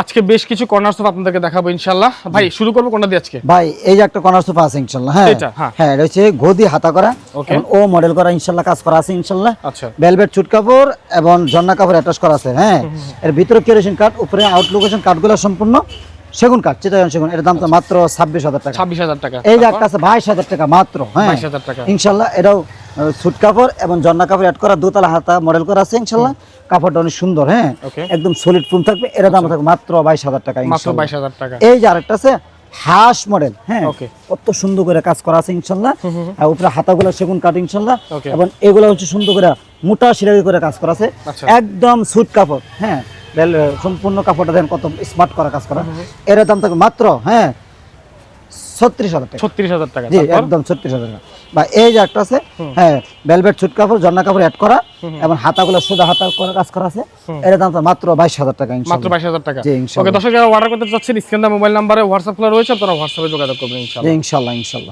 আজকে বেশ কিছু কর্নার সোফা আপনাদেরকে দেখাবো ইনশাআল্লাহ। ভাই শুরু করবো কোনটা দিয়ে আজকে? ভাই এই যে একটা কর্নার সোফা আছে ইনশাআল্লাহ। হ্যাঁ এটা, হ্যাঁ। হ্যাঁ, এটা হচ্ছে গদি হাতা করা ওকে। এবং ও মডেল করা ইনশাআল্লাহ, কাজ করা আছে ইনশাআল্লাহ। আচ্ছা। ভেলভেট চুট কাপড় এবং জন্না কাপড় অ্যাটাচ করা আছে। হ্যাঁ, এর ভিতরে কেরোসিন কাঠ, উপরে আউটলুকেশন কাঠগুলো সম্পূর্ণ সেগুন কাঠ, চিটাগাং সেগুন। এর দাম তো মাত্র 26,000 টাকা। 26,000 টাকা। এই যে একটা আছে 22,000 টাকা মাত্র। হ্যাঁ 22,000 টাকা। ইনশাআল্লাহ, এটাও সুট কাপড় এবং জন্না কাপড় অ্যাড করা, দোতলা হাতা মডেল করা আছে ইনশাআল্লাহ। কাপড়টা অনেক সুন্দর। হ্যাঁ, ওকে। একদম সলিড ফুল থাকবে। এর দাম থাকবে মাত্র 22,000 টাকা মাত্র ইনশাআল্লাহ। 22,000 টাকা। এই যে আরেকটা আছে হাঁস মডেল। হ্যাঁ, ওকে। কত সুন্দর করে কাজ করা আছে ইনশাআল্লাহ। আর উপরে হাতাগুলো সেগুন কাঠ ইনশাআল্লাহ। ওকে। এবং এগুলো হচ্ছে সুন্দর করে মোটা সিরাজি করে কাজ করা আছে। আচ্ছা। একদম সুট কাপড়। হ্যাঁ, সম্পূর্ণ কাপড়টা দেন কত স্মার্ট করা কাজ করা। এর দাম থাকবে মাত্র 36,000 টাকা। 36,000 টাকা। জি, তারপর? একদম 36,000 টাকা। বা এই যে একটা আছে, হ্যাঁ, ভেলভেট সুট কাপড় জন্না কাপড় অ্যাড করা এবং হাতাগুলো সোজা হাতা করে কাজ করা আছে। এর দাম মাত্র 22,000 টাকা মাত্র ইনশাআল্লাহ। 22,000 টাকা। জি, ওকে, ইনশাআল্লাহ। দর্শক যারা অর্ডার করতে চাচ্ছেন স্ক্রিনে মোবাইল নাম্বারে হোয়াটসঅ্যাপ খোলা রয়েছে, আপনারা হোয়াটসঅ্যাপে যোগাযোগ করবেন ইনশাআল্লাহ। জি, ইনশাআল্লাহ ইনশাআল্লাহ।